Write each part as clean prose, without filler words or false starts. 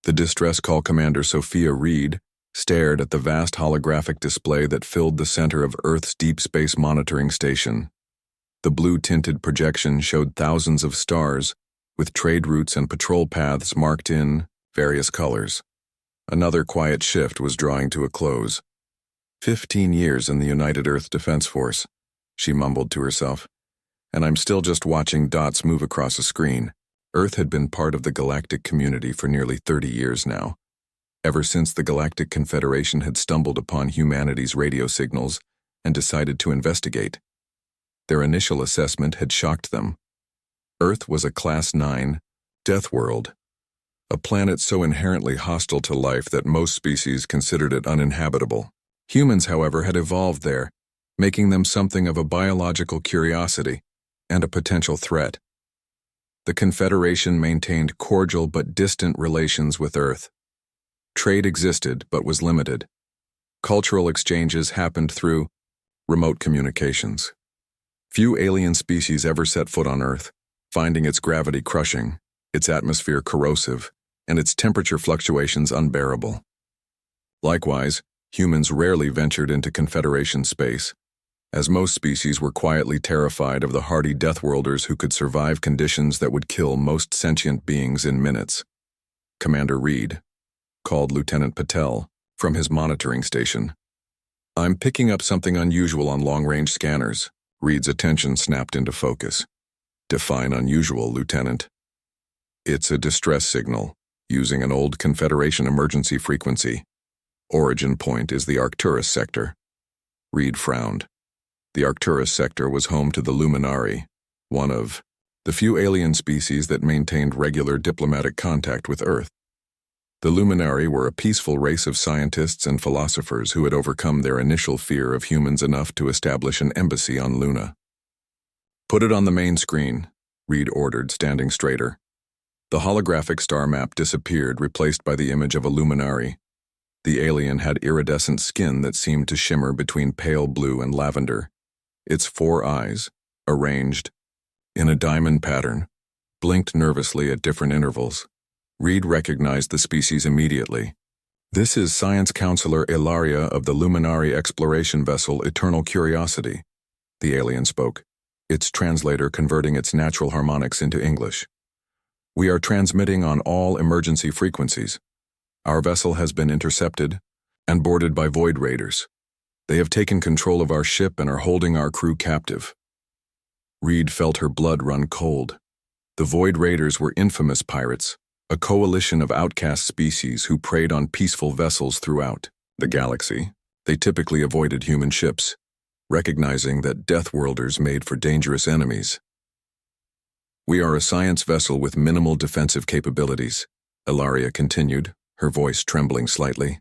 The distress call commander Sophia Reed stared at the vast holographic display that filled the center of Earth's deep space monitoring station. The blue-tinted projection showed thousands of stars, with trade routes and patrol paths marked in various colors. Another quiet shift was drawing to a close. 15 years in the United Earth Defense Force, she mumbled to herself. And I'm still just watching dots move across a screen. Earth had been part of the Galactic community for nearly 30 years now. Ever since the Galactic Confederation had stumbled upon humanity's radio signals and decided to investigate. Their initial assessment had shocked them. Earth was a Class 9 death world, a planet so inherently hostile to life that most species considered it uninhabitable. Humans, however, had evolved there, making them something of a biological curiosity and a potential threat. The Confederation maintained cordial but distant relations with Earth. Trade existed but was limited. Cultural exchanges happened through remote communications. Few alien species ever set foot on Earth, finding its gravity crushing, its atmosphere corrosive, and its temperature fluctuations unbearable. Likewise, humans rarely ventured into Confederation space, as most species were quietly terrified of the hardy Deathworlders who could survive conditions that would kill most sentient beings in minutes. Commander Reed called Lieutenant Patel from his monitoring station. "I'm picking up something unusual on long-range scanners." Reed's attention snapped into focus. "Define unusual, Lieutenant." "It's a distress signal, using an old Confederation emergency frequency. Origin point is the Arcturus sector." Reed frowned. The Arcturus sector was home to the Luminari, one of the few alien species that maintained regular diplomatic contact with Earth. The Luminari were a peaceful race of scientists and philosophers who had overcome their initial fear of humans enough to establish an embassy on Luna. "Put it on the main screen," Reed ordered, standing straighter. The holographic star map disappeared, replaced by the image of a Luminari. The alien had iridescent skin that seemed to shimmer between pale blue and lavender. Its 4 eyes, arranged in a diamond pattern, blinked nervously at different intervals. Reed recognized the species immediately. "This is Science Counselor Ilaria of the Luminari exploration vessel Eternal Curiosity," the alien spoke, its translator converting its natural harmonics into English. "We are transmitting on all emergency frequencies. Our vessel has been intercepted and boarded by Void Raiders. They have taken control of our ship and are holding our crew captive." Reed felt her blood run cold. The Void Raiders were infamous pirates, a coalition of outcast species who preyed on peaceful vessels throughout the galaxy. They typically avoided human ships, recognizing that Deathworlders made for dangerous enemies. "We are a science vessel with minimal defensive capabilities," Ilaria continued, her voice trembling slightly.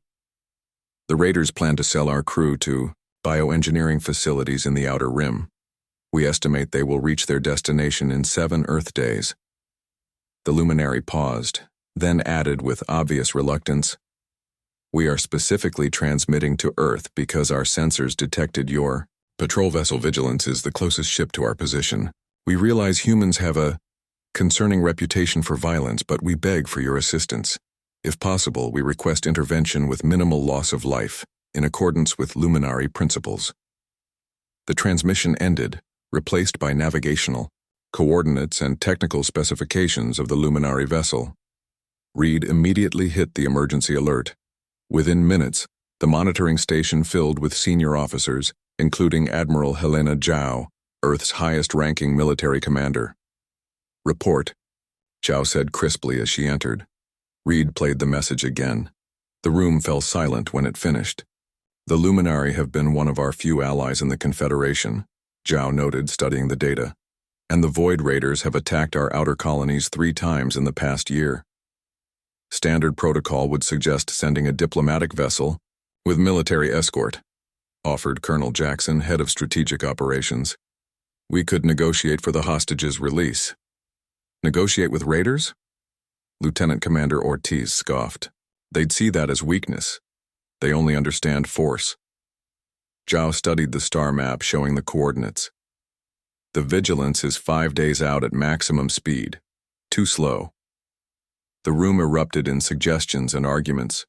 "The Raiders plan to sell our crew to bioengineering facilities in the Outer Rim. We estimate they will reach their destination in 7 Earth days." The Luminary paused, then added with obvious reluctance, "We are specifically transmitting to Earth because our sensors detected your patrol vessel Vigilance is the closest ship to our position. We realize humans have a concerning reputation for violence, but we beg for your assistance. If possible, we request intervention with minimal loss of life, in accordance with Luminari principles." The transmission ended, replaced by navigational coordinates and technical specifications of the Luminari vessel. Reed immediately hit the emergency alert. Within minutes, the monitoring station filled with senior officers, including Admiral Helena Zhao, Earth's highest-ranking military commander. "Report," Zhao said crisply as she entered. Reed played the message again. The room fell silent when it finished. "The Luminari have been one of our few allies in the Confederation," Zhao noted, studying the data. "And the Void Raiders have attacked our outer colonies 3 times in the past year. Standard protocol would suggest sending a diplomatic vessel with military escort," offered Colonel Jackson, head of strategic operations. "We could negotiate for the hostages' release." "Negotiate with Raiders?" Lieutenant Commander Ortiz scoffed. "They'd see that as weakness. They only understand force." Zhao studied the star map showing the coordinates. "The Vigilance is 5 days out at maximum speed. Too slow." The room erupted in suggestions and arguments.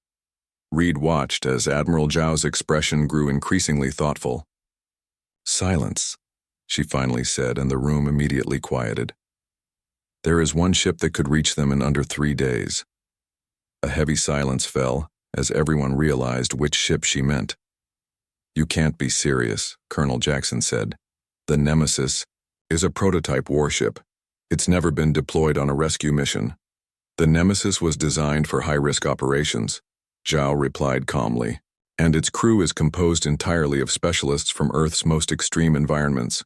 Reed watched as Admiral Zhao's expression grew increasingly thoughtful. "Silence," she finally said, and the room immediately quieted. "There is one ship that could reach them in under 3 days." A heavy silence fell as everyone realized which ship she meant. "You can't be serious," Colonel Jackson said. "The Nemesis is a prototype warship. It's never been deployed on a rescue mission." "The Nemesis was designed for high-risk operations," Zhao replied calmly, "and its crew is composed entirely of specialists from Earth's most extreme environments.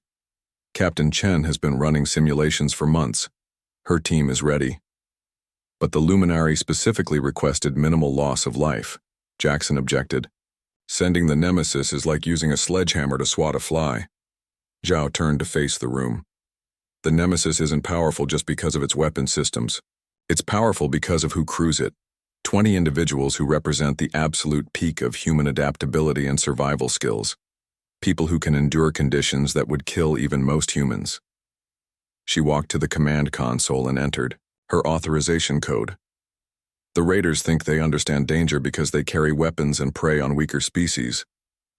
Captain Chen has been running simulations for months. Her team is ready." "But the Luminary specifically requested minimal loss of life," Jackson objected. "Sending the Nemesis is like using a sledgehammer to swat a fly." Zhao turned to face the room. "The Nemesis isn't powerful just because of its weapon systems. It's powerful because of who crews it. 20 individuals who represent the absolute peak of human adaptability and survival skills. People who can endure conditions that would kill even most humans." She walked to the command console and entered her authorization code. "The raiders think they understand danger because they carry weapons and prey on weaker species,"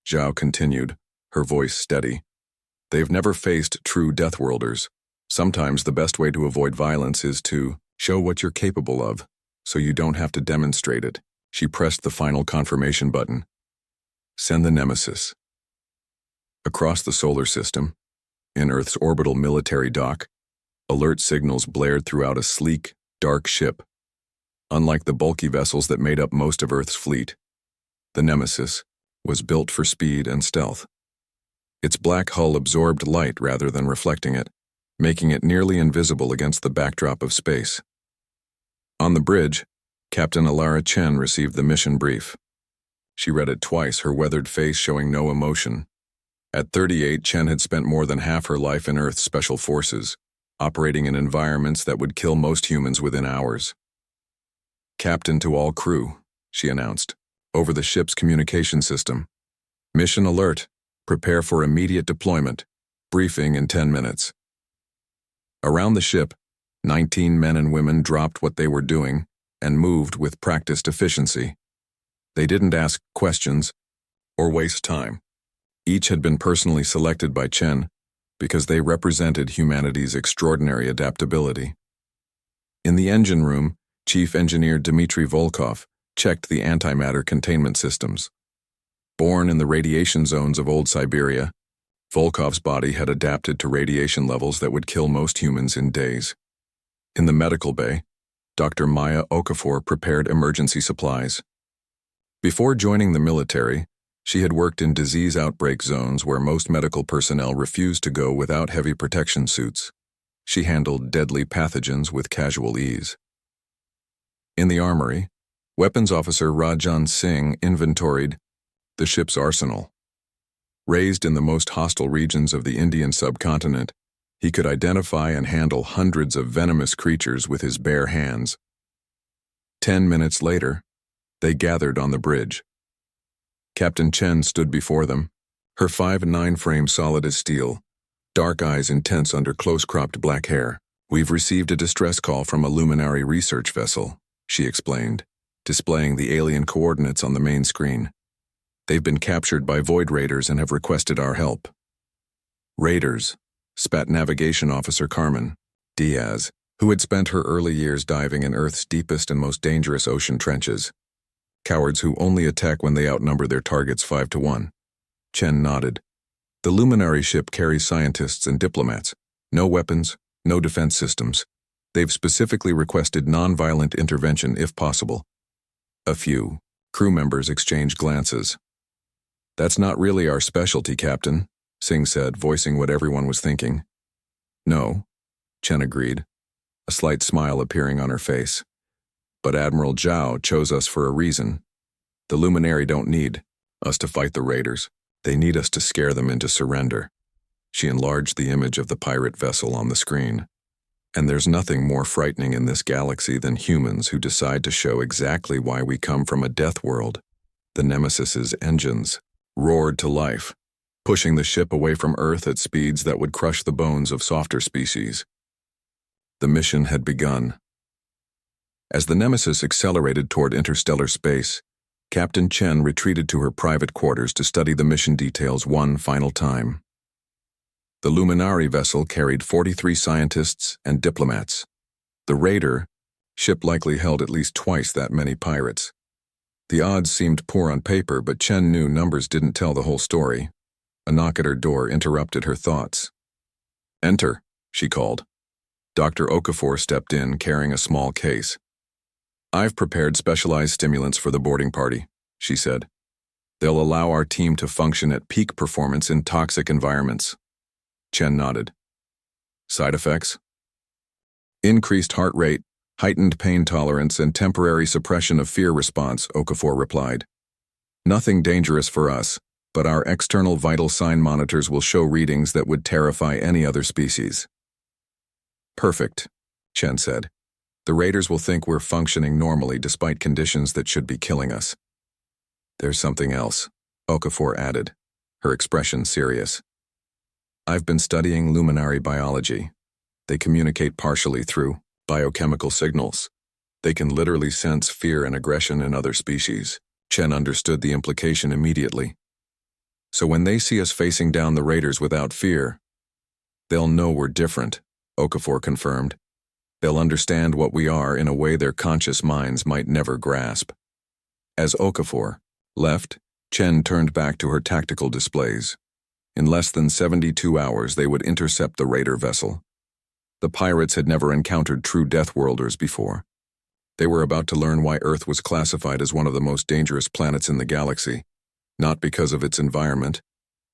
Zhao continued, her voice steady. "They've never faced true Deathworlders. Sometimes the best way to avoid violence is to show what you're capable of, so you don't have to demonstrate it." She pressed the final confirmation button. "Send the Nemesis." Across the solar system, in Earth's orbital military dock, alert signals blared throughout a sleek, dark ship. Unlike the bulky vessels that made up most of Earth's fleet, the Nemesis was built for speed and stealth. Its black hull absorbed light rather than reflecting it, making it nearly invisible against the backdrop of space. On the bridge, Captain Alara Chen received the mission brief. She read it twice, her weathered face showing no emotion. At 38, Chen had spent more than half her life in Earth's special forces, operating in environments that would kill most humans within hours. "Captain to all crew," she announced, over the ship's communication system. "Mission alert. Prepare for immediate deployment. Briefing in 10 minutes." Around the ship, 19 men and women dropped what they were doing and moved with practiced efficiency. They didn't ask questions or waste time. Each had been personally selected by Chen because they represented humanity's extraordinary adaptability. In the engine room, Chief Engineer Dmitry Volkov checked the antimatter containment systems. Born in the radiation zones of old Siberia, Volkov's body had adapted to radiation levels that would kill most humans in days. In the medical bay, Dr. Maya Okafor prepared emergency supplies. Before joining the military, she had worked in disease outbreak zones where most medical personnel refused to go without heavy protection suits. She handled deadly pathogens with casual ease. In the armory, Weapons Officer Rajan Singh inventoried the ship's arsenal. Raised in the most hostile regions of the Indian subcontinent, he could identify and handle hundreds of venomous creatures with his bare hands. 10 minutes later, they gathered on the bridge. Captain Chen stood before them, her 5'9" frame solid as steel, dark eyes intense under close-cropped black hair. "We've received a distress call from a Luminary research vessel," she explained, displaying the alien coordinates on the main screen. "They've been captured by Void Raiders and have requested our help." "Raiders," spat Navigation Officer Carmen Diaz, who had spent her early years diving in Earth's deepest and most dangerous ocean trenches. "Cowards who only attack when they outnumber their targets 5-1. Chen nodded. "The Luminary ship carries scientists and diplomats. No weapons, no defense systems. They've specifically requested non-violent intervention if possible." A few crew members exchanged glances. "That's not really our specialty, Captain," Singh said, voicing what everyone was thinking. "No," Chen agreed, a slight smile appearing on her face. "But Admiral Zhao chose us for a reason. The Luminary don't need us to fight the raiders. They need us to scare them into surrender." She enlarged the image of the pirate vessel on the screen. "And there's nothing more frightening in this galaxy than humans who decide to show exactly why we come from a death world." The Nemesis's engines roared to life, pushing the ship away from Earth at speeds that would crush the bones of softer species. The mission had begun. As the Nemesis accelerated toward interstellar space, Captain Chen retreated to her private quarters to study the mission details one final time. The Luminari vessel carried 43 scientists and diplomats. The Raider ship likely held at least twice that many pirates. The odds seemed poor on paper, but Chen knew numbers didn't tell the whole story. A knock at her door interrupted her thoughts. "Enter," she called. Dr. Okafor stepped in, carrying a small case. "I've prepared specialized stimulants for the boarding party," she said. "They'll allow our team to function at peak performance in toxic environments." Chen nodded. "Side effects?" "Increased heart rate, heightened pain tolerance, and temporary suppression of fear response," Okafor replied. "Nothing dangerous for us, but our external vital sign monitors will show readings that would terrify any other species." "Perfect," Chen said. "The Raiders will think we're functioning normally despite conditions that should be killing us." "There's something else," Okafor added, her expression serious. "I've been studying luminary biology. They communicate partially through biochemical signals. They can literally sense fear and aggression in other species." Chen understood the implication immediately. "So when they see us facing down the Raiders without fear, they'll know we're different," Okafor confirmed. "They'll understand what we are in a way their conscious minds might never grasp." As Okafor left, Chen turned back to her tactical displays. In less than 72 hours, they would intercept the Raider vessel. The pirates had never encountered true Deathworlders before. They were about to learn why Earth was classified as one of the most dangerous planets in the galaxy, not because of its environment,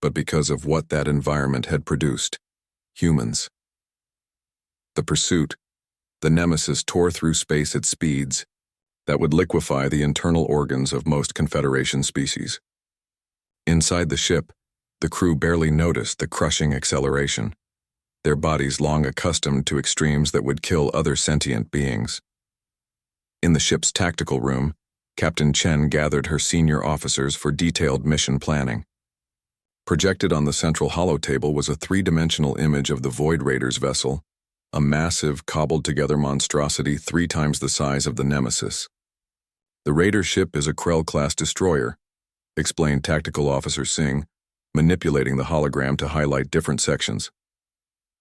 but because of what that environment had produced: humans. The pursuit, the Nemesis, tore through space at speeds that would liquefy the internal organs of most Confederation species. Inside the ship, the crew barely noticed the crushing acceleration, their bodies long accustomed to extremes that would kill other sentient beings. In the ship's tactical room, Captain Chen gathered her senior officers for detailed mission planning. Projected on the central holotable was a three-dimensional image of the Void Raiders vessel, a massive, cobbled-together monstrosity 3 times the size of the Nemesis. "The Raider ship is a Krell-class destroyer," explained Tactical Officer Singh, manipulating the hologram to highlight different sections.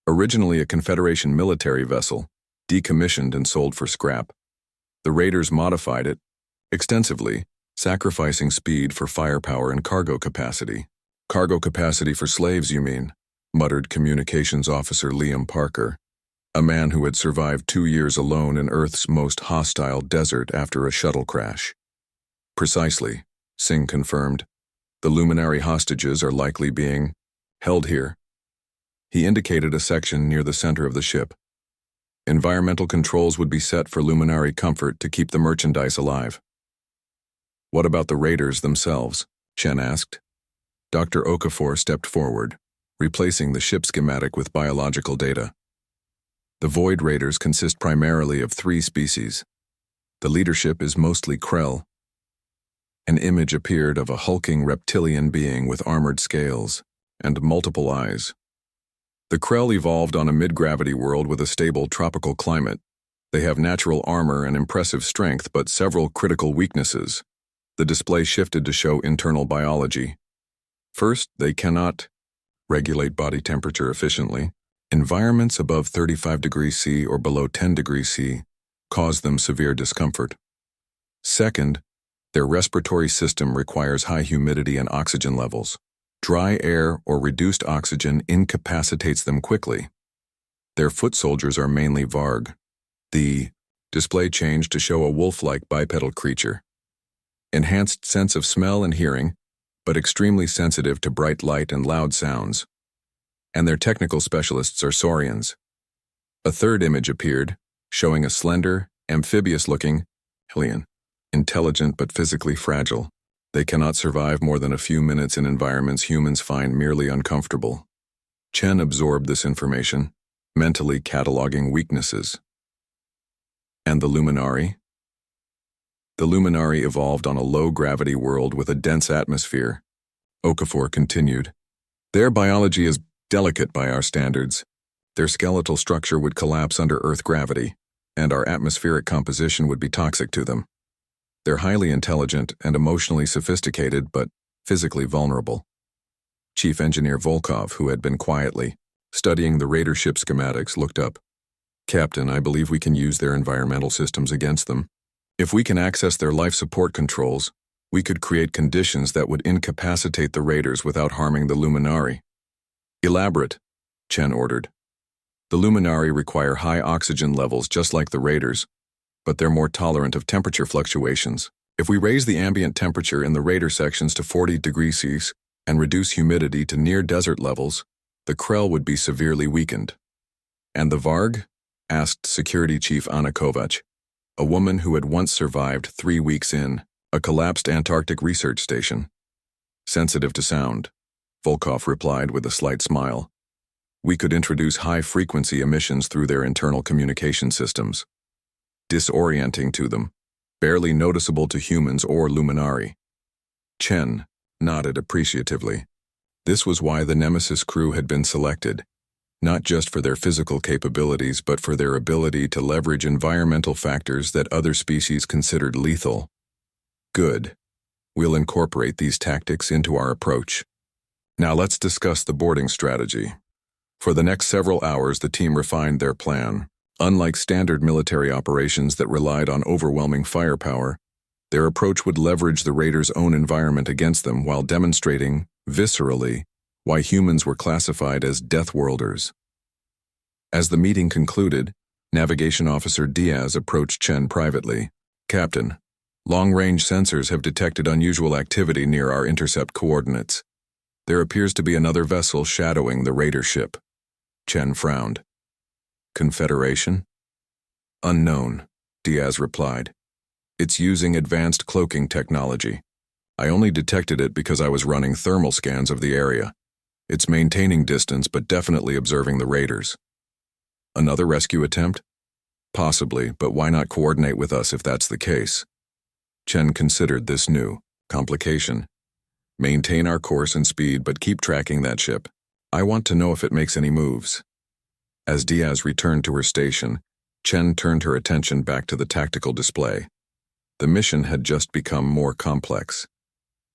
"Originally a Confederation military vessel, decommissioned and sold for scrap. The Raiders modified it extensively, sacrificing speed for firepower and cargo capacity." "Cargo capacity for slaves, you mean?" muttered Communications Officer Liam Parker, a man who had survived 2 years alone in Earth's most hostile desert after a shuttle crash. "Precisely," Singh confirmed. "The Luminary hostages are likely being held here." He indicated a section near the center of the ship. "Environmental controls would be set for Luminary comfort to keep the merchandise alive." "What about the Raiders themselves?" Chen asked. Dr. Okafor stepped forward, replacing the ship schematic with biological data. "The Void Raiders consist primarily of 3 species. The leadership is mostly Krell." An image appeared of a hulking reptilian being with armored scales and multiple eyes. "The Krell evolved on a mid-gravity world with a stable tropical climate. They have natural armor and impressive strength, but several critical weaknesses." The display shifted to show internal biology. "First, they cannot regulate body temperature efficiently. Environments above 35 degrees C or below 10 degrees C cause them severe discomfort. Second, their respiratory system requires high humidity and oxygen levels. Dry air or reduced oxygen incapacitates them quickly. Their foot soldiers are mainly Varg." The display changed to show a wolf-like bipedal creature. "Enhanced sense of smell and hearing, but extremely sensitive to bright light and loud sounds. And their technical specialists are saurians." A third image appeared, showing a slender, amphibious-looking alien, intelligent but physically fragile. "They cannot survive more than a few minutes in environments humans find merely uncomfortable." Chen absorbed this information, mentally cataloging weaknesses. "And the Luminari?" "The Luminari evolved on a low-gravity world with a dense atmosphere," Okafor continued. "Their biology is delicate by our standards. Their skeletal structure would collapse under Earth gravity, and our atmospheric composition would be toxic to them. They're highly intelligent and emotionally sophisticated, but physically vulnerable. Chief Engineer Volkov, who had been quietly studying the Raider ship schematics, looked up. Captain, I believe we can use their environmental systems against them. If we can access their life support controls, we could create conditions that would incapacitate the Raiders without harming the Luminari. Elaborate, Chen ordered. The Luminari require high oxygen levels just like the Raiders, but they're more tolerant of temperature fluctuations. If we raise the ambient temperature in the Raider sections to 40 degrees Celsius and reduce humidity to near desert levels, the Krell would be severely weakened. And the Varg? Asked Security Chief Anna Kovac, a woman who had once survived 3 weeks in a collapsed Antarctic research station. Sensitive to sound, Volkov replied with a slight smile. We could introduce high-frequency emissions through their internal communication systems, disorienting to them, barely noticeable to humans or Luminari. Chen nodded appreciatively. This was why the Nemesis crew had been selected, not just for their physical capabilities but for their ability to leverage environmental factors that other species considered lethal. Good. We'll incorporate these tactics into our approach. Now let's discuss the boarding strategy. For the next several hours, the team refined their plan. Unlike standard military operations that relied on overwhelming firepower, their approach would leverage the Raiders' own environment against them while demonstrating, viscerally, why humans were classified as Deathworlders. As the meeting concluded, Navigation Officer Diaz approached Chen privately. Captain, long-range sensors have detected unusual activity near our intercept coordinates. There appears to be another vessel shadowing the Raider ship. Chen frowned. Confederation? Unknown, Diaz replied. It's using advanced cloaking technology. I only detected it because I was running thermal scans of the area. It's maintaining distance but definitely observing the Raiders. Another rescue attempt? Possibly, but why not coordinate with us if that's the case? Chen considered this new complication. Maintain our course and speed, but keep tracking that ship. I want to know if it makes any moves. As Diaz returned to her station, Chen turned her attention back to the tactical display. The mission had just become more complex.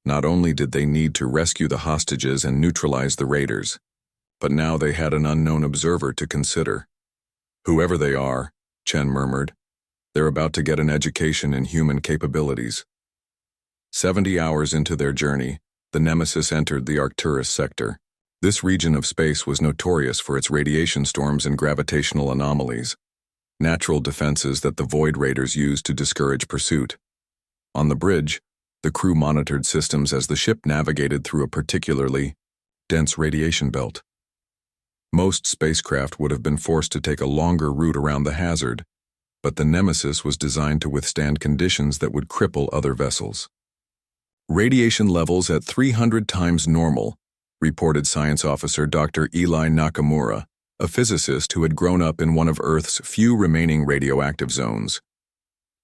Not only did they need to rescue the hostages and neutralize the Raiders, but now they had an unknown observer to consider. Whoever they are, Chen murmured, they're about to get an education in human capabilities. 70 hours into their journey, the Nemesis entered the Arcturus sector. This region of space was notorious for its radiation storms and gravitational anomalies, natural defenses that the Void Raiders used to discourage pursuit. On the bridge, the crew monitored systems as the ship navigated through a particularly dense radiation belt. Most spacecraft would have been forced to take a longer route around the hazard, but the Nemesis was designed to withstand conditions that would cripple other vessels. Radiation levels at 300 times normal, reported Science Officer Dr. Eli Nakamura, a physicist who had grown up in one of Earth's few remaining radioactive zones.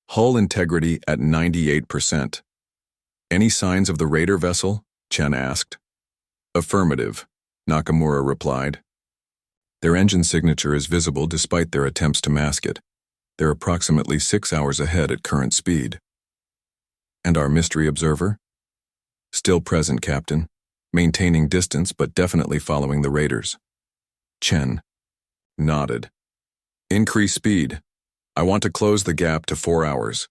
Hull integrity at 98%. Any signs of the Raider vessel? Chen asked. Affirmative, Nakamura replied. Their engine signature is visible despite their attempts to mask it. They're approximately 6 hours ahead at current speed. And our mystery observer? Still present, Captain. Maintaining distance but definitely following the Raiders. Chen nodded. Increase speed. I want to close the gap to 4 hours.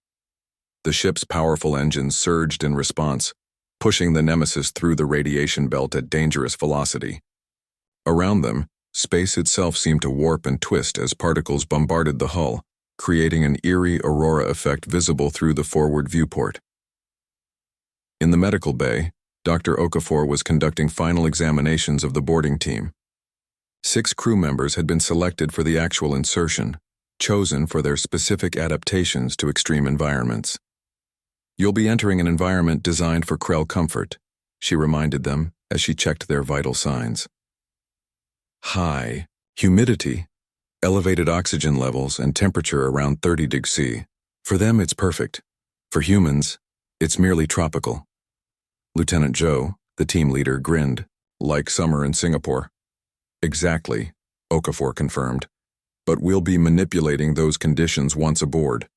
The ship's powerful engines surged in response, pushing the Nemesis through the radiation belt at dangerous velocity. Around them, space itself seemed to warp and twist as particles bombarded the hull, creating an eerie aurora effect visible through the forward viewport. In the medical bay, Dr. Okafor was conducting final examinations of the boarding team. 6 crew members had been selected for the actual insertion, chosen for their specific adaptations to extreme environments. You'll be entering an environment designed for Krell comfort, she reminded them as she checked their vital signs. High humidity, elevated oxygen levels, and temperature around 30 degrees C. For them, it's perfect. For humans, it's merely tropical. Lieutenant Zhou, the team leader, grinned, like summer in Singapore. Exactly, Okafor confirmed. but we'll be manipulating those conditions once aboard.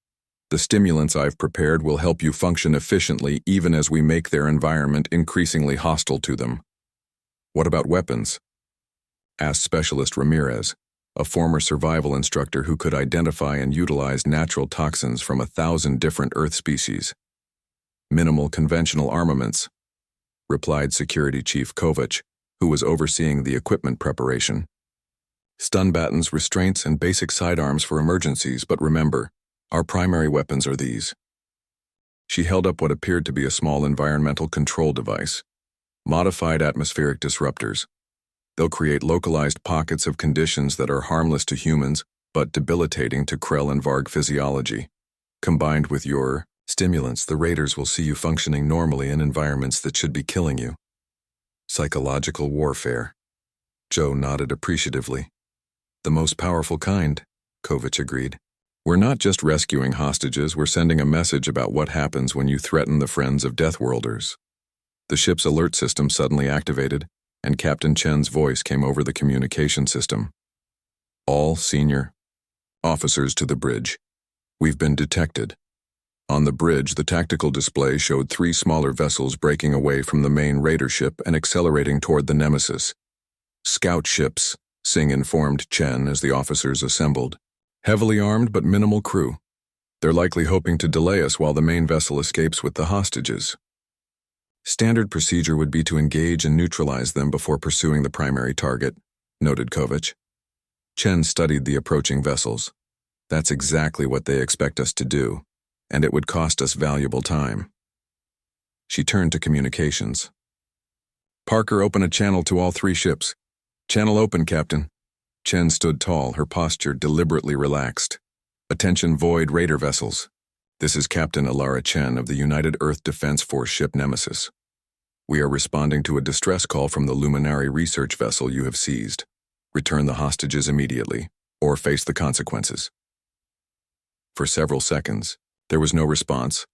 The stimulants I've prepared will help you function efficiently even as we make their environment increasingly hostile to them. What about weapons? Asked Specialist Ramirez, a former survival instructor who could identify and utilize natural toxins from 1,000 different Earth species. Minimal conventional armaments, replied Security Chief Kovac, who was overseeing the equipment preparation. Stun battens, restraints, and basic sidearms for emergencies, but remember, our primary weapons are these. She held up what appeared to be a small environmental control device. Modified atmospheric disruptors. They'll create localized pockets of conditions that are harmless to humans, but debilitating to Krell and Varg physiology. Combined with your stimulants, the Raiders will see you functioning normally in environments that should be killing you. Psychological warfare. Joe nodded appreciatively. The most powerful kind, Kovac agreed. We're not just rescuing hostages, we're sending a message about what happens when you threaten the friends of Deathworlders. The ship's alert system suddenly activated, and Captain Chen's voice came over the communication system. All senior officers to the bridge. We've been detected. On the bridge, the tactical display showed 3 smaller vessels breaking away from the main Raider ship and accelerating toward the Nemesis. Scout ships, Singh informed Chen as the officers assembled. Heavily armed but minimal crew. They're likely hoping to delay us while the main vessel escapes with the hostages. Standard procedure would be to engage and neutralize them before pursuing the primary target, noted Kovac. Chen studied the approaching vessels. That's exactly what they expect us to do, and it would cost us valuable time. She turned to communications. Parker, open a channel to all 3 ships. Channel open, Captain. Chen stood tall, her posture deliberately relaxed. Attention Void Raider vessels. This is Captain Alara Chen of the United Earth Defense Force ship Nemesis. We are responding to a distress call from the Luminary research vessel you have seized. Return the hostages immediately, or face the consequences. For several seconds, there was no response.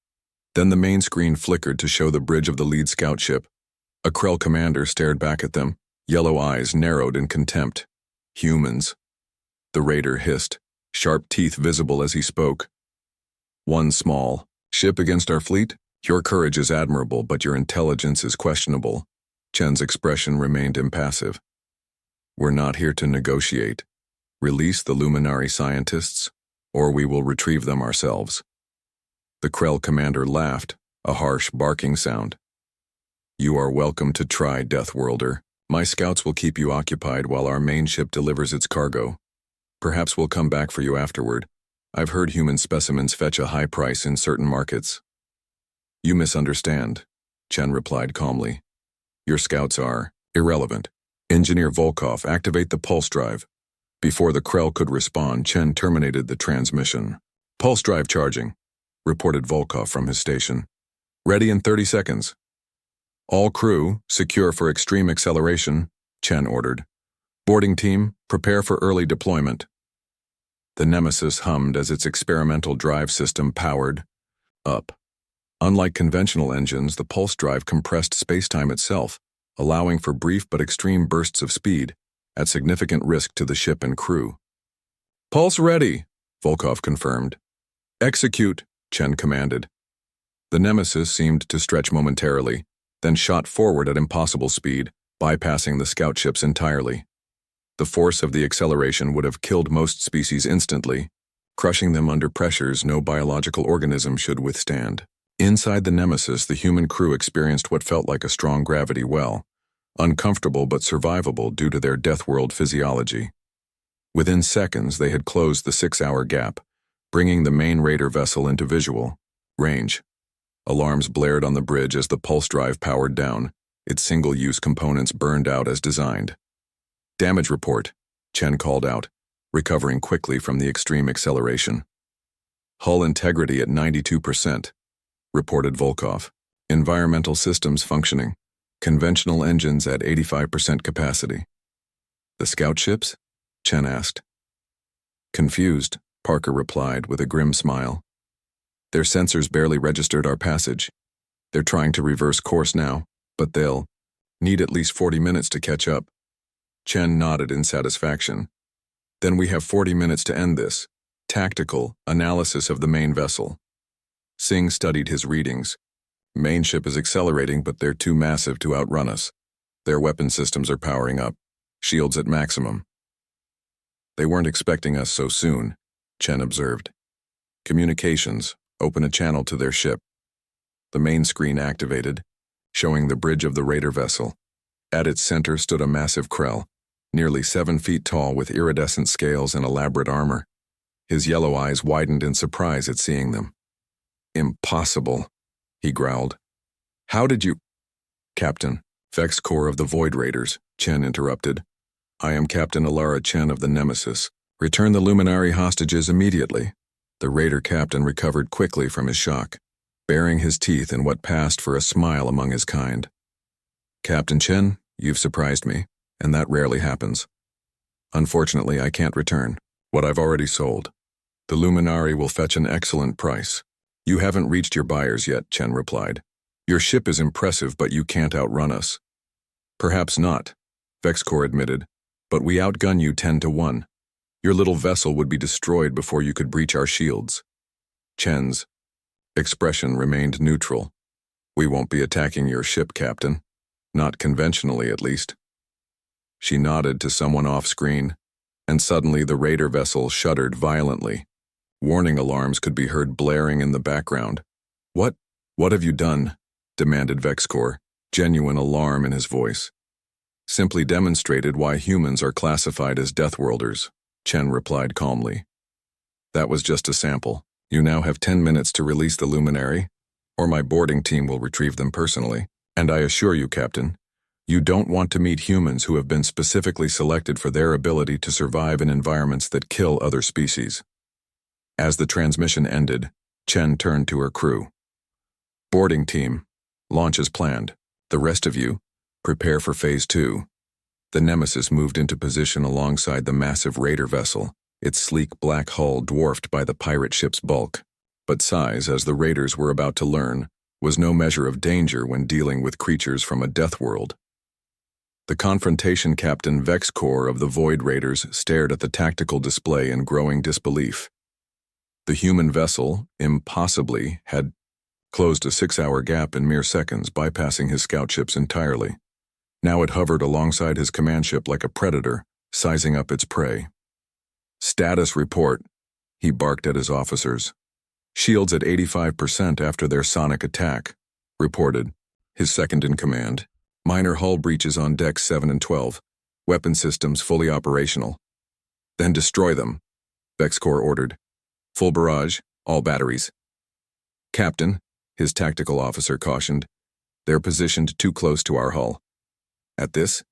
Then the main screen flickered to show the bridge of the lead scout ship. A Krell commander stared back at them, yellow eyes narrowed in contempt. Humans. The Raider hissed, sharp teeth visible as he spoke. One small ship against our fleet? Your courage is admirable, but your intelligence is questionable. Chen's expression remained impassive. We're not here to negotiate. Release the Luminary scientists, or we will retrieve them ourselves. The Krell commander laughed, a harsh barking sound. You are welcome to try, Deathworlder. My scouts will keep you occupied while our main ship delivers its cargo. Perhaps we'll come back for you afterward. I've heard human specimens fetch a high price in certain markets. You misunderstand, Chen replied calmly. Your scouts are irrelevant. Engineer Volkov, activate the pulse drive. Before the Krell could respond, Chen terminated the transmission. Pulse drive charging, reported Volkov from his station. Ready in 30 seconds. All crew, secure for extreme acceleration, Chen ordered. Boarding team, prepare for early deployment. The Nemesis hummed as its experimental drive system powered up. Unlike conventional engines, the pulse drive compressed spacetime itself, allowing for brief but extreme bursts of speed, at significant risk to the ship and crew. Pulse ready, Volkov confirmed. Execute, Chen commanded. The Nemesis seemed to stretch momentarily, then shot forward at impossible speed, bypassing the scout ships entirely. The force of the acceleration would have killed most species instantly, crushing them under pressures no biological organism should withstand. Inside the Nemesis, the human crew experienced what felt like a strong gravity well, uncomfortable but survivable due to their Deathworld physiology. Within seconds, they had closed the 6-hour gap, bringing the main Raider vessel into visual range. Alarms blared on the bridge as the pulse drive powered down, its single-use components burned out as designed. Damage report, Chen called out, recovering quickly from the extreme acceleration. Hull integrity at 92%, reported Volkov. Environmental systems functioning. Conventional engines at 85% capacity. The scout ships? Chen asked. Confused, Parker replied with a grim smile. Their sensors barely registered our passage. They're trying to reverse course now, but they'll need at least 40 minutes to catch up. Chen nodded in satisfaction. Then we have 40 minutes to end this. Tactical analysis of the main vessel. Singh studied his readings. Main ship is accelerating, but they're too massive to outrun us. Their weapon systems are powering up. Shields at maximum. They weren't expecting us so soon, Chen observed. Communications, open a channel to their ship. The main screen activated, showing the bridge of the raider vessel. At its center stood a massive Krell, nearly 7 feet tall with iridescent scales and elaborate armor. His yellow eyes widened in surprise at seeing them. Impossible, he growled. How did you— Captain, Vex Corps of the Void Raiders, Chen interrupted. I am Captain Alara Chen of the Nemesis. Return the Luminary hostages immediately. The raider captain recovered quickly from his shock, baring his teeth in what passed for a smile among his kind. Captain Chen, you've surprised me, and that rarely happens. Unfortunately, I can't return what I've already sold. The Luminary will fetch an excellent price. You haven't reached your buyers yet, Chen replied. Your ship is impressive, but you can't outrun us. Perhaps not, Vex Corps admitted, but we outgun you 10-1. Your little vessel would be destroyed before you could breach our shields. Chen's expression remained neutral. We won't be attacking your ship, Captain. Not conventionally, at least. She nodded to someone off-screen, and suddenly the raider vessel shuddered violently. Warning alarms could be heard blaring in the background. What have you done? Demanded Vex Corps, genuine alarm in his voice. Simply demonstrated why humans are classified as Deathworlders, Chen replied calmly. That was just a sample. You now have 10 minutes to release the Luminary, or my boarding team will retrieve them personally. And I assure you, Captain, you don't want to meet humans who have been specifically selected for their ability to survive in environments that kill other species. As the transmission ended, Chen turned to her crew. Boarding team, launch as planned. The rest of you, prepare for Phase 2. The Nemesis moved into position alongside the massive raider vessel, its sleek black hull dwarfed by the pirate ship's bulk. But size, as the raiders were about to learn, was no measure of danger when dealing with creatures from a death world. The confrontation captain Vex Corps of the Void Raiders stared at the tactical display in growing disbelief. The human vessel, impossibly, had closed a 6-hour gap in mere seconds, bypassing his scout ships entirely. Now it hovered alongside his command ship like a predator, sizing up its prey. Status report, he barked at his officers. Shields at 85% after their sonic attack, reported his second-in-command. Minor hull breaches on decks 7 and 12. Weapon systems fully operational. Then destroy them, Vex Corps ordered. Full barrage, all batteries. Captain, his tactical officer cautioned, they're positioned too close to our hull. At this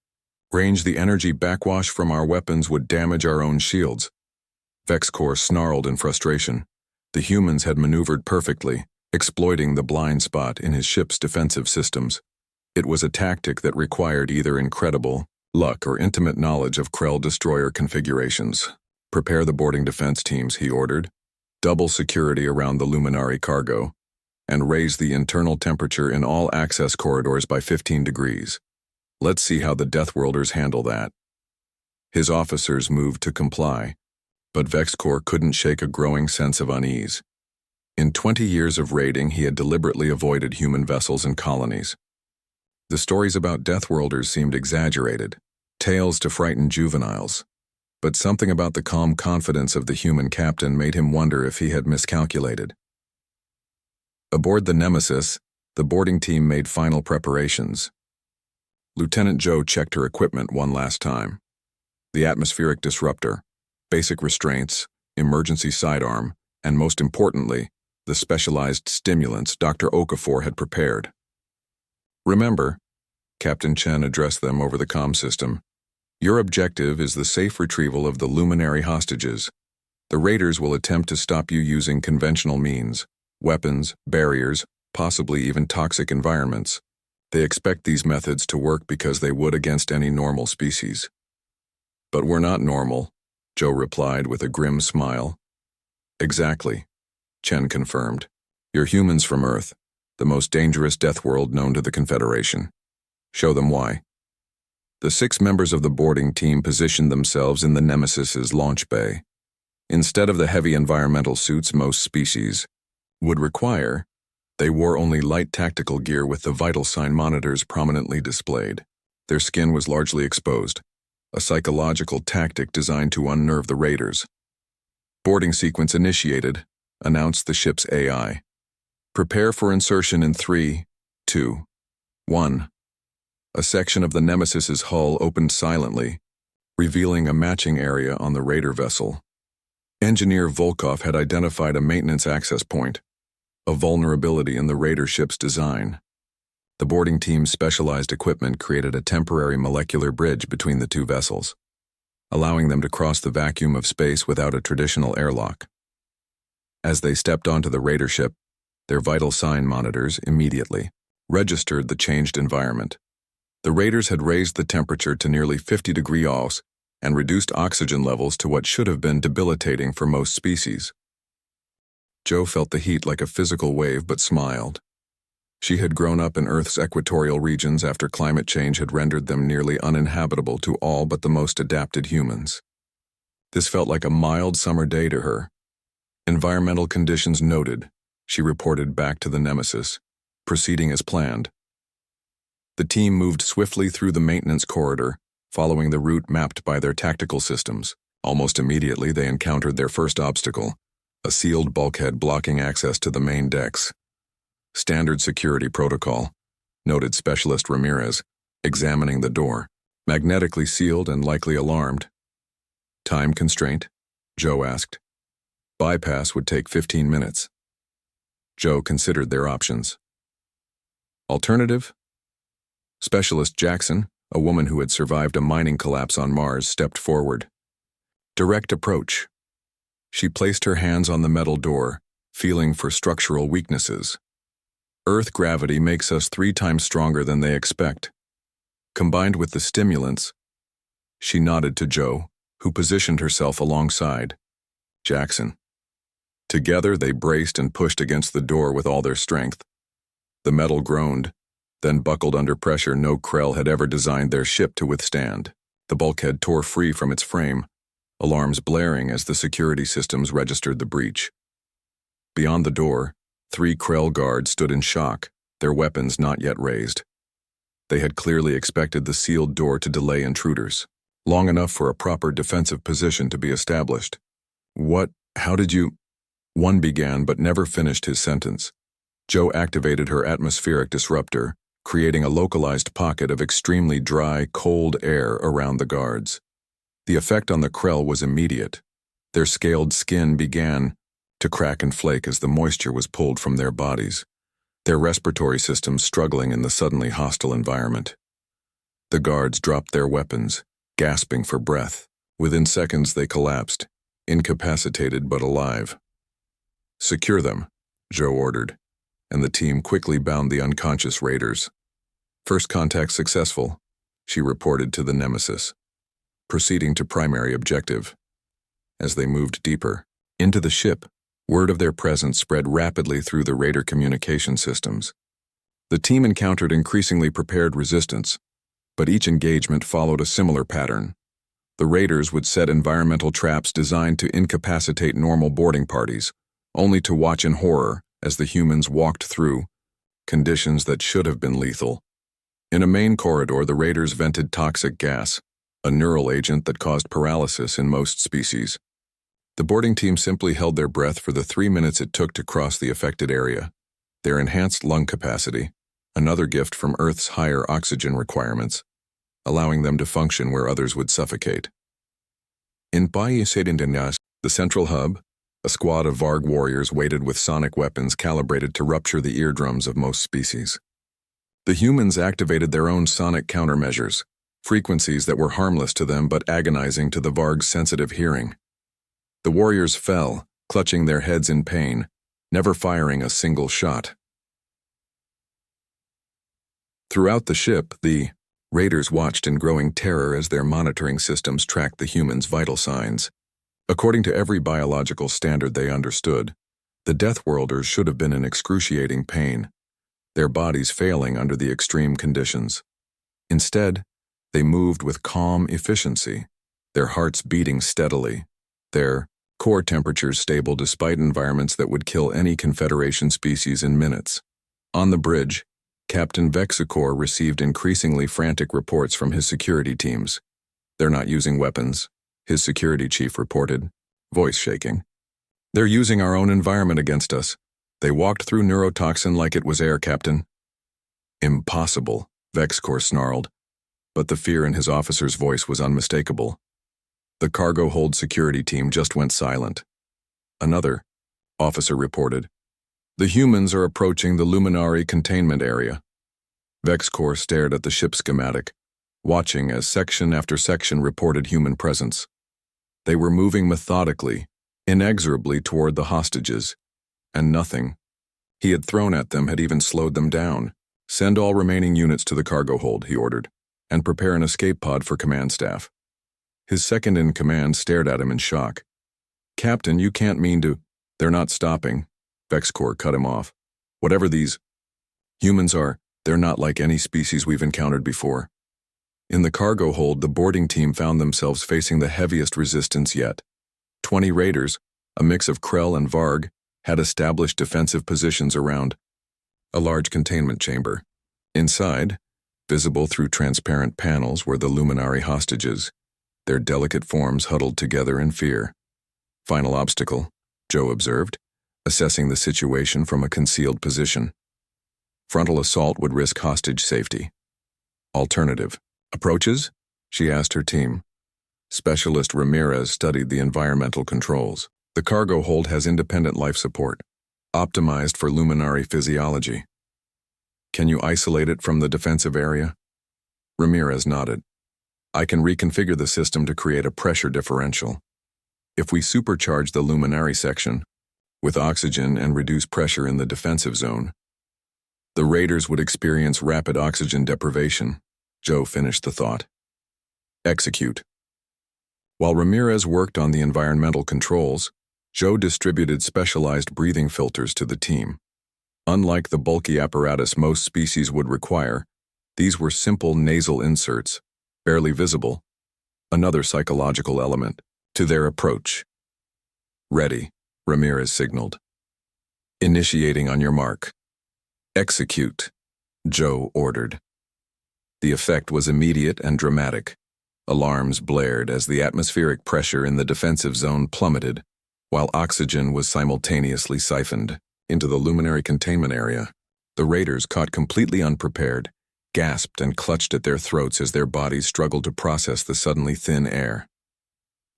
range, the energy backwash from our weapons would damage our own shields. Vex Corps snarled in frustration. The humans had maneuvered perfectly, exploiting the blind spot in his ship's defensive systems. It was a tactic that required either incredible luck or intimate knowledge of Krell destroyer configurations. Prepare the boarding defense teams, he ordered. Double security around the Luminary cargo, and raise the internal temperature in all access corridors by 15 degrees. Let's see how the Deathworlders handle that. His officers moved to comply, but Vex Corps couldn't shake a growing sense of unease. In 20 years of raiding, he had deliberately avoided human vessels and colonies. The stories about Deathworlders seemed exaggerated, tales to frighten juveniles. But something about the calm confidence of the human captain made him wonder if he had miscalculated. Aboard the Nemesis, the boarding team made final preparations. Lieutenant Joe checked her equipment one last time. The atmospheric disruptor, basic restraints, emergency sidearm, and most importantly, the specialized stimulants Dr. Okafor had prepared. Remember, Captain Chen addressed them over the comm system, your objective is the safe retrieval of the Luminary hostages. The raiders will attempt to stop you using conventional means, weapons, barriers, possibly even toxic environments. They expect these methods to work because they would against any normal species. But we're not normal, Joe replied with a grim smile. Exactly, Chen confirmed. You're humans from Earth, the most dangerous death world known to the Confederation. Show them why. The 6 members of the boarding team positioned themselves in the Nemesis's launch bay. Instead of the heavy environmental suits most species would require, they wore only light tactical gear with the vital sign monitors prominently displayed. Their skin was largely exposed, a psychological tactic designed to unnerve the raiders. Boarding sequence initiated, announced the ship's AI. Prepare for insertion in 3, 2, 1. A section of the Nemesis's hull opened silently, revealing a matching area on the raider vessel. Engineer Volkov had identified a maintenance access point, a vulnerability in the raider ship's design. The boarding team's specialized equipment created a temporary molecular bridge between the two vessels, allowing them to cross the vacuum of space without a traditional airlock. As they stepped onto the raider ship, their vital sign monitors immediately registered the changed environment. The raiders had raised the temperature to nearly 50 degrees and reduced oxygen levels to what should have been debilitating for most species. Jo felt the heat like a physical wave but smiled. She had grown up in Earth's equatorial regions after climate change had rendered them nearly uninhabitable to all but the most adapted humans. This felt like a mild summer day to her. Environmental conditions noted, she reported back to the Nemesis, proceeding as planned. The team moved swiftly through the maintenance corridor, following the route mapped by their tactical systems. Almost immediately they encountered their first obstacle, a sealed bulkhead blocking access to the main decks. Standard security protocol, noted Specialist Ramirez, examining the door, magnetically sealed and likely alarmed. Time constraint? Jo asked. Bypass would take 15 minutes. Jo considered their options. Alternative? Specialist Jackson, a woman who had survived a mining collapse on Mars, stepped forward. Direct approach. She placed her hands on the metal door, feeling for structural weaknesses. Earth gravity makes us 3 times stronger than they expect. Combined with the stimulants, she nodded to Jo, who positioned herself alongside Jackson. Together they braced and pushed against the door with all their strength. The metal groaned, then buckled under pressure no Krell had ever designed their ship to withstand. The bulkhead tore free from its frame, alarms blaring as the security systems registered the breach. Beyond the door, 3 Krell guards stood in shock, their weapons not yet raised. They had clearly expected the sealed door to delay intruders, long enough for a proper defensive position to be established. How did you? One began but never finished his sentence. Jo activated her atmospheric disruptor, creating a localized pocket of extremely dry, cold air around the guards. The effect on the Krell was immediate. Their scaled skin began to crack and flake as the moisture was pulled from their bodies, their respiratory systems struggling in the suddenly hostile environment. The guards dropped their weapons, gasping for breath. Within seconds they collapsed, incapacitated but alive. Secure them, Jo ordered, and the team quickly bound the unconscious raiders. First contact successful, she reported to the Nemesis, proceeding to primary objective. As they moved deeper into the ship, word of their presence spread rapidly through the raider communication systems. The team encountered increasingly prepared resistance, but each engagement followed a similar pattern. The raiders would set environmental traps designed to incapacitate normal boarding parties, only to watch in horror as the humans walked through conditions that should have been lethal. In a main corridor, the raiders vented toxic gas, a neural agent that caused paralysis in most species. The boarding team simply held their breath for the 3 minutes it took to cross the affected area. Their enhanced lung capacity, another gift from Earth's higher oxygen requirements, allowing them to function where others would suffocate. In Sci-Fi, the central hub, a squad of Varg warriors waited with sonic weapons calibrated to rupture the eardrums of most species. The humans activated their own sonic countermeasures, frequencies that were harmless to them but agonizing to the Varg's sensitive hearing. The warriors fell, clutching their heads in pain, never firing a single shot. Throughout the ship, the raiders watched in growing terror as their monitoring systems tracked the humans' vital signs. According to every biological standard they understood, the Deathworlders should have been in excruciating pain, their bodies failing under the extreme conditions. Instead, They moved with calm efficiency, their hearts beating steadily, their core temperatures stable despite environments that would kill any Confederation species in minutes. On the bridge, Captain Vexicor received increasingly frantic reports from his security teams. "They're not using weapons," his security chief reported, voice shaking. "They're using our own environment against us. They walked through neurotoxin like it was air, Captain." "Impossible," Vexicor snarled, but the fear in his officer's voice was unmistakable. The cargo hold security team just went silent. Another officer reported, "The humans are approaching the Luminary containment area." Vexicor stared at the ship schematic, watching as section after section reported human presence. They were moving methodically, inexorably toward the hostages, and nothing he had thrown at them had even slowed them down. "Send all remaining units to the cargo hold," he ordered, "and prepare an escape pod for command staff." His second-in-command stared at him in shock. "Captain, you can't mean to—" "They're not stopping," Vexicor cut him off. "Whatever these humans are, they're not like any species we've encountered before." In the cargo hold, the boarding team found themselves facing the heaviest resistance yet. 20 raiders, a mix of Krell and Varg, had established defensive positions around a large containment chamber. Inside, visible through transparent panels, were the Luminary hostages, their delicate forms huddled together in fear. "Final obstacle," Joe observed, assessing the situation from a concealed position. "Frontal assault would risk hostage safety." "Alternative approaches?" she asked her team. Specialist Ramirez studied the environmental controls. "The cargo hold has independent life support, optimized for Luminary physiology. Can you isolate it from the defensive area?" Ramirez nodded. "I can reconfigure the system to create a pressure differential. If we supercharge the Luminary section with oxygen and reduce pressure in the defensive zone, the raiders would experience rapid oxygen deprivation." Joe finished the thought. "Execute." While Ramirez worked on the environmental controls, Joe distributed specialized breathing filters to the team. Unlike the bulky apparatus most species would require, these were simple nasal inserts, barely visible, another psychological element to their approach. "Ready," Ramirez signaled. "Initiating on your mark. Execute," Joe ordered. The effect was immediate and dramatic. Alarms blared as the atmospheric pressure in the defensive zone plummeted, while oxygen was simultaneously siphoned into the Luminary containment area. The raiders, caught completely unprepared, gasped and clutched at their throats as their bodies struggled to process the suddenly thin air.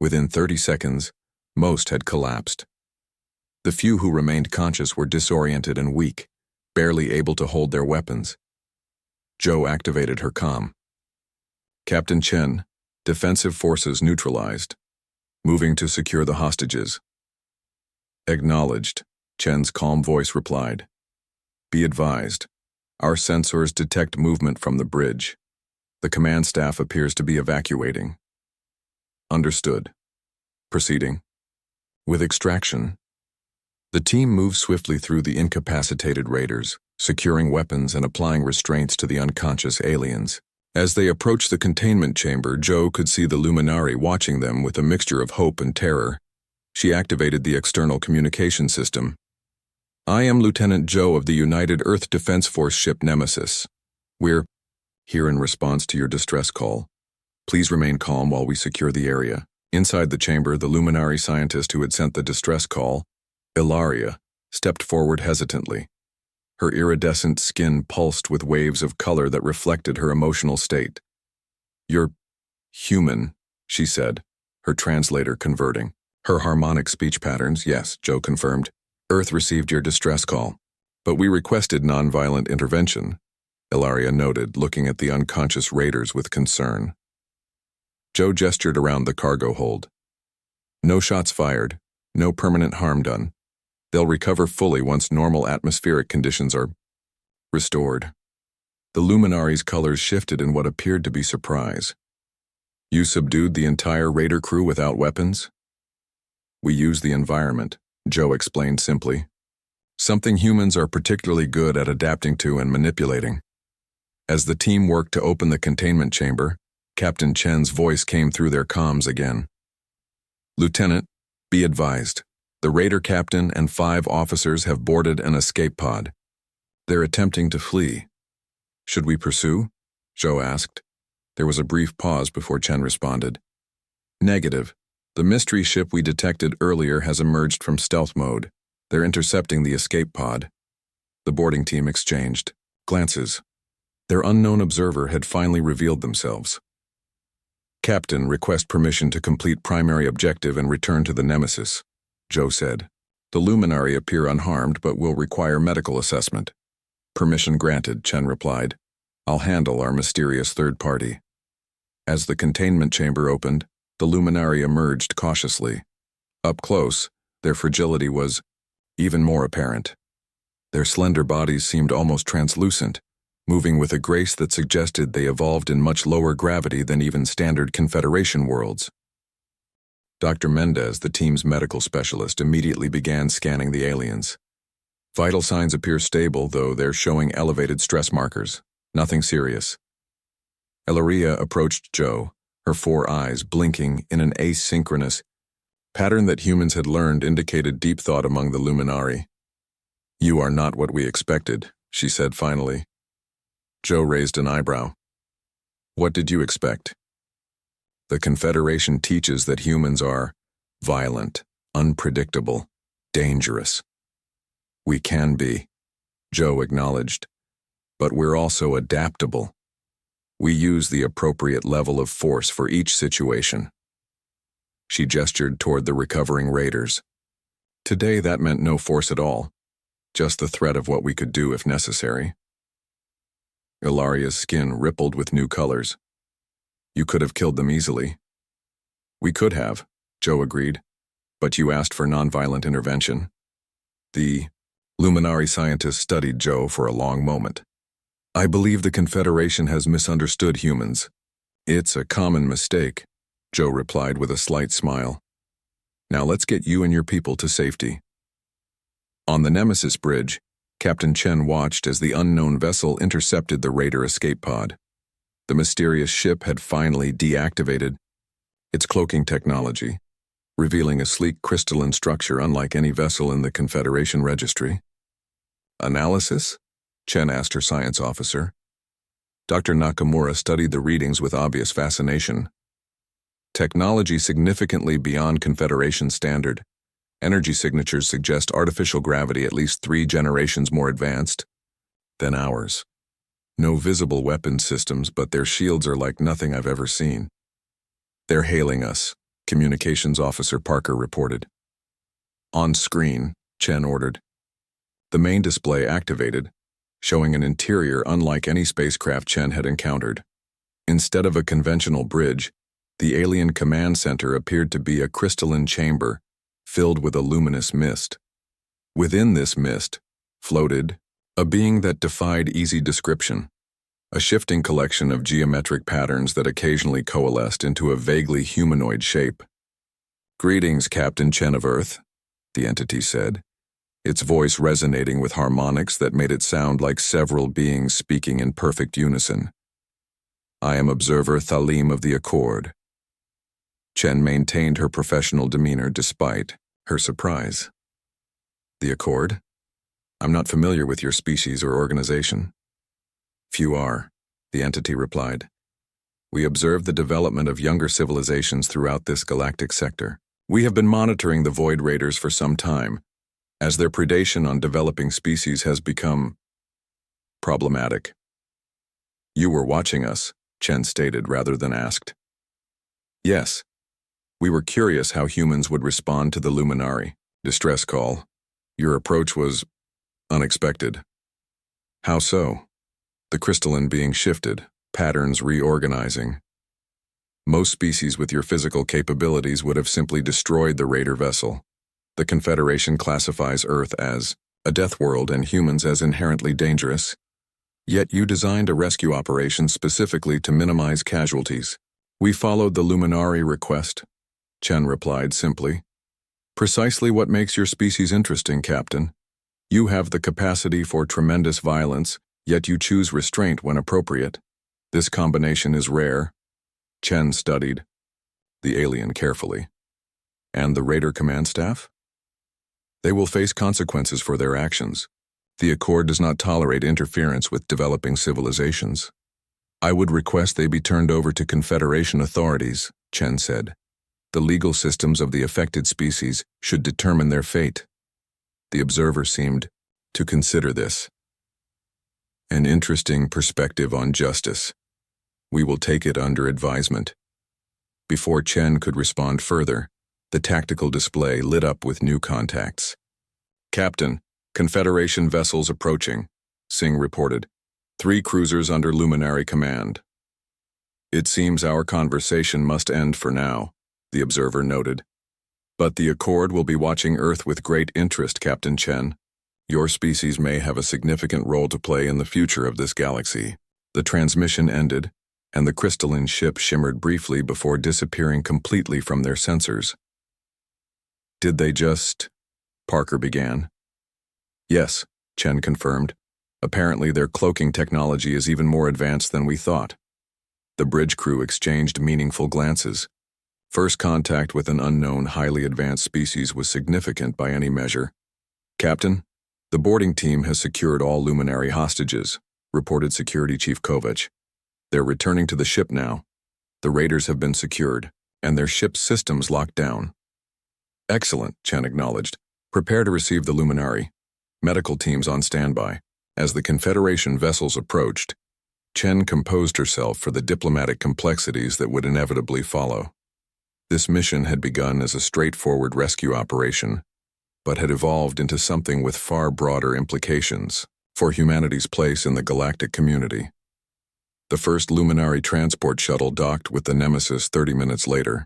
Within 30 seconds, most had collapsed. The few who remained conscious were disoriented and weak, barely able to hold their weapons. Joe activated her comm. "Captain Chen, defensive forces neutralized. Moving to secure the hostages." "Acknowledged," Chen's calm voice replied. "Be advised, our sensors detect movement from the bridge. The command staff appears to be evacuating." "Understood. Proceeding." With extraction, the team moved swiftly through the incapacitated raiders, securing weapons and applying restraints to the unconscious aliens. As they approached the containment chamber, Joe could see the Luminary watching them with a mixture of hope and terror. She activated the external communication system. "I am Lieutenant Joe of the United Earth Defense Force ship Nemesis. We're here in response to your distress call. Please remain calm while we secure the area." Inside the chamber, the Luminary scientist who had sent the distress call, Ilaria, stepped forward hesitantly. Her iridescent skin pulsed with waves of color that reflected her emotional state. "You're human," she said, her translator converting. Her harmonic speech patterns, yes, Joe confirmed. "Earth received your distress call, but we requested nonviolent intervention," Ilaria noted, looking at the unconscious raiders with concern. Joe gestured around the cargo hold. "No shots fired, no permanent harm done. They'll recover fully once normal atmospheric conditions are restored." The Luminary's colors shifted in what appeared to be surprise. "You subdued the entire raider crew without weapons?" "We use the environment," Joe explained simply. "Something humans are particularly good at adapting to and manipulating." As the team worked to open the containment chamber, Captain Chen's voice came through their comms again. Lieutenant, be advised. The raider captain and 5 officers have boarded an escape pod. They're attempting to flee. Should we pursue? Zhou asked. There was a brief pause before Chen responded. Negative. The mystery ship we detected earlier has emerged from stealth mode. They're intercepting the escape pod. The boarding team exchanged glances. Their unknown observer had finally revealed themselves. Captain, request permission to complete primary objective and return to the Nemesis, Zhou said. The luminary appear unharmed but will require medical assessment. Permission granted, Chen replied. I'll handle our mysterious third party. As the containment chamber opened, the luminary emerged cautiously. Up close, their fragility was even more apparent. Their slender bodies seemed almost translucent, moving with a grace that suggested they evolved in much lower gravity than even standard Confederation worlds. Dr. Mendez, the team's medical specialist, immediately began scanning the aliens. Vital signs appear stable, though they're showing elevated stress markers. Nothing serious. Elaria approached Zhou, her 4 eyes blinking in an asynchronous pattern that humans had learned indicated deep thought among the Luminari. You are not what we expected, she said finally. Zhou raised an eyebrow. What did you expect? The Confederation teaches that humans are violent, unpredictable, dangerous. We can be, Zhou acknowledged, but we're also adaptable. We use the appropriate level of force for each situation. She gestured toward the recovering raiders. Today that meant no force at all, just the threat of what we could do if necessary. Ilaria's skin rippled with new colors. You could have killed them easily. We could have, Zhou agreed, but you asked for nonviolent intervention. The Luminari scientist studied Zhou for a long moment. I believe the Confederation has misunderstood humans. It's a common mistake, Zhou replied with a slight smile. Now let's get you and your people to safety. On the Nemesis bridge, Captain Chen watched as the unknown vessel intercepted the raider escape pod. The mysterious ship had finally deactivated its cloaking technology, revealing a sleek crystalline structure unlike any vessel in the Confederation registry. Analysis? Chen asked her science officer. Dr. Nakamura studied the readings with obvious fascination. Technology significantly beyond Confederation standard. Energy signatures suggest artificial gravity at least 3 generations more advanced than ours. No visible weapon systems, but their shields are like nothing I've ever seen. They're hailing us, Communications Officer Parker reported. On screen, Chen ordered. The main display activated, showing an interior unlike any spacecraft Chen had encountered. Instead of a conventional bridge, the alien command center appeared to be a crystalline chamber filled with a luminous mist. Within this mist floated a being that defied easy description, a shifting collection of geometric patterns that occasionally coalesced into a vaguely humanoid shape. Greetings, Captain Chen of Earth, the entity said, its voice resonating with harmonics that made it sound like several beings speaking in perfect unison. I am Observer Thalim of the Accord. Chen maintained her professional demeanor despite her surprise. The Accord? I'm not familiar with your species or organization. Few are, the entity replied. We observe the development of younger civilizations throughout this galactic sector. We have been monitoring the Void Raiders for some time, as their predation on developing species has become problematic. You were watching us, Chen stated rather than asked. Yes. We were curious how humans would respond to the Luminari distress call. Your approach was unexpected. How so? The crystalline being shifted, patterns reorganizing. Most species with your physical capabilities would have simply destroyed the raider vessel. The Confederation classifies Earth as a death world and humans as inherently dangerous. Yet you designed a rescue operation specifically to minimize casualties. We followed the Luminari request, Chen replied simply. Precisely what makes your species interesting, Captain. You have the capacity for tremendous violence, yet you choose restraint when appropriate. This combination is rare. Chen studied the alien carefully. And the Raider command staff? They will face consequences for their actions. The Accord does not tolerate interference with developing civilizations. I would request they be turned over to Confederation authorities, Chen said. The legal systems of the affected species should determine their fate. The observer seemed to consider this. An interesting perspective on justice. We will take it under advisement. Before Chen could respond further, the tactical display lit up with new contacts. Captain, Confederation vessels approaching, Singh reported. 3 cruisers under Luminary command. It seems our conversation must end for now, the observer noted. But the Accord will be watching Earth with great interest, Captain Chen. Your species may have a significant role to play in the future of this galaxy. The transmission ended, and the crystalline ship shimmered briefly before disappearing completely from their sensors. Did they just... Parker began. Yes, Chen confirmed. Apparently their cloaking technology is even more advanced than we thought. The bridge crew exchanged meaningful glances. First contact with an unknown, highly advanced species was significant by any measure. Captain, the boarding team has secured all Luminary hostages, reported Security Chief Kovac. They're returning to the ship now. The Raiders have been secured, and their ship's systems locked down. Excellent, Chen acknowledged. Prepare to receive the Luminary. Medical teams on standby. As the Confederation vessels approached, Chen composed herself for the diplomatic complexities that would inevitably follow. This mission had begun as a straightforward rescue operation, but had evolved into something with far broader implications for humanity's place in the galactic community. The first Luminary transport shuttle docked with the Nemesis 30 minutes later.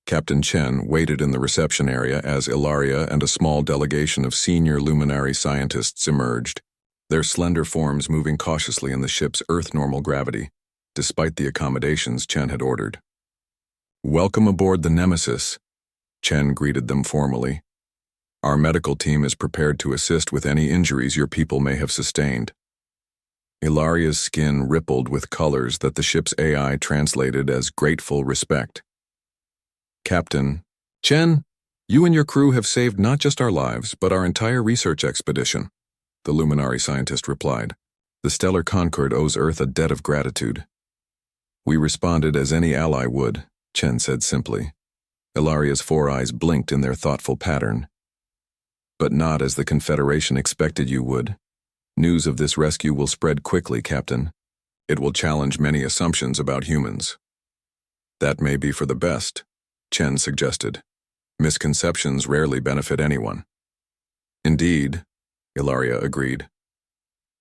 Captain Chen waited in the reception area as Ilaria and a small delegation of senior Luminary scientists emerged, their slender forms moving cautiously in the ship's Earth-normal gravity, despite the accommodations Chen had ordered. Welcome aboard the Nemesis, Chen greeted them formally. Our medical team is prepared to assist with any injuries your people may have sustained. Ilaria's skin rippled with colors that the ship's AI translated as grateful respect. Captain, Chen, you and your crew have saved not just our lives, but our entire research expedition, the Luminary scientist replied. The Stellar Concord owes Earth a debt of gratitude. We responded as any ally would, Chen said simply. Ilaria's 4 eyes blinked in their thoughtful pattern. But not as the Confederation expected you would. News of this rescue will spread quickly, Captain. It will challenge many assumptions about humans. That may be for the best, Chen suggested. Misconceptions rarely benefit anyone. Indeed, Ilaria agreed.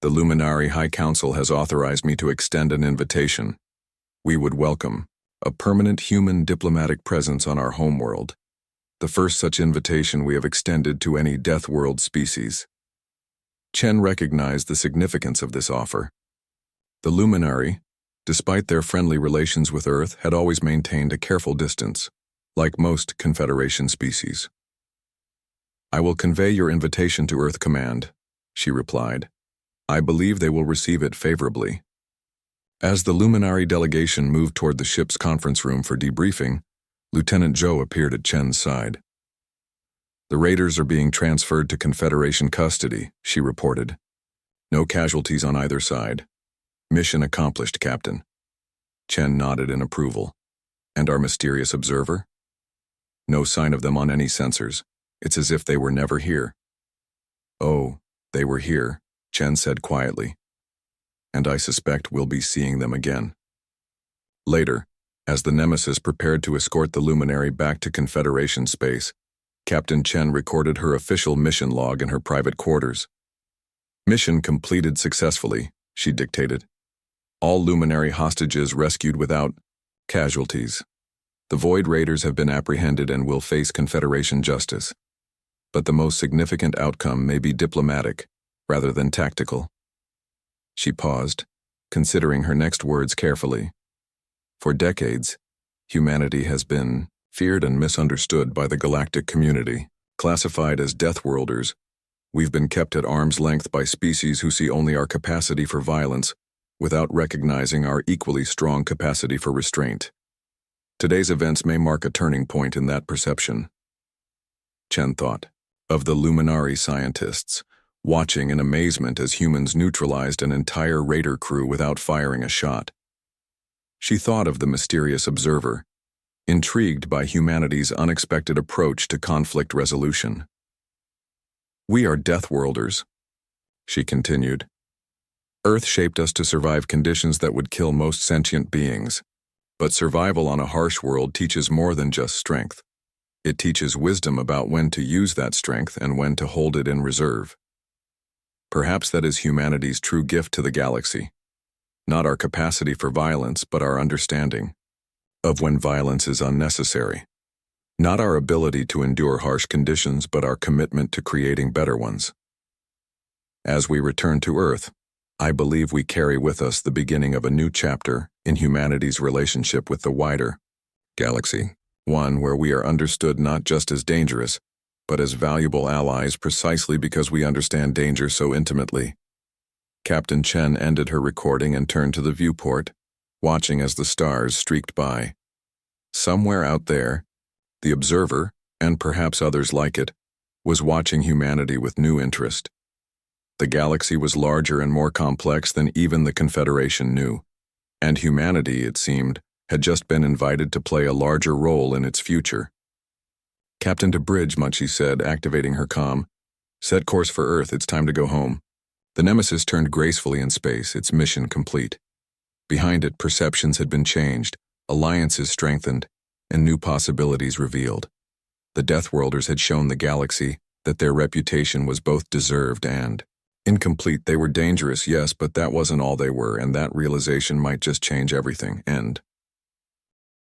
The Luminary High Council has authorized me to extend an invitation. We would welcome a permanent human diplomatic presence on our homeworld, the first such invitation we have extended to any Death World species. Chen recognized the significance of this offer. The Luminary, despite their friendly relations with Earth, had always maintained a careful distance, like most Confederation species. I will convey your invitation to Earth Command, she replied. I believe they will receive it favorably. As the Luminary delegation moved toward the ship's conference room for debriefing, Lieutenant Zhou appeared at Chen's side. The Raiders are being transferred to Confederation custody, she reported. No casualties on either side. Mission accomplished, Captain. Chen nodded in approval. And our mysterious observer? No sign of them on any sensors. It's as if they were never here. Oh, they were here, Chen said quietly. And I suspect we'll be seeing them again. Later, as the Nemesis prepared to escort the Luminary back to Confederation space, Captain Chen recorded her official mission log in her private quarters. Mission completed successfully, she dictated. All Luminary hostages rescued without casualties. The Void Raiders have been apprehended and will face Confederation justice. But the most significant outcome may be diplomatic, rather than tactical. She paused, considering her next words carefully. For decades, humanity has been feared and misunderstood by the galactic community. Classified as Deathworlders, we've been kept at arm's length by species who see only our capacity for violence, without recognizing our equally strong capacity for restraint. Today's events may mark a turning point in that perception. Chen thought of the luminary scientists, watching in amazement as humans neutralized an entire raider crew without firing a shot. She thought of the mysterious observer, intrigued by humanity's unexpected approach to conflict resolution. "We are Deathworlders," she continued. "Earth shaped us to survive conditions that would kill most sentient beings. But survival on a harsh world teaches more than just strength. It teaches wisdom about when to use that strength and when to hold it in reserve. Perhaps that is humanity's true gift to the galaxy. Not our capacity for violence, but our understanding of when violence is unnecessary. Not our ability to endure harsh conditions, but our commitment to creating better ones. As we return to Earth, I believe we carry with us the beginning of a new chapter in humanity's relationship with the wider galaxy, one where we are understood not just as dangerous, but as valuable allies precisely because we understand danger so intimately." Captain Chen ended her recording and turned to the viewport, watching as the stars streaked by. Somewhere out there, the observer, and perhaps others like it, was watching humanity with new interest. The galaxy was larger and more complex than even the Confederation knew, and humanity, it seemed, had just been invited to play a larger role in its future. "Captain to bridge," Munchie said, activating her comm. "Set course for Earth, it's time to go home." The Nemesis turned gracefully in space, its mission complete. Behind it, perceptions had been changed, alliances strengthened, and new possibilities revealed. The Deathworlders had shown the galaxy that their reputation was both deserved and incomplete. They were dangerous, yes, but that wasn't all they were, and that realization might just change everything. End.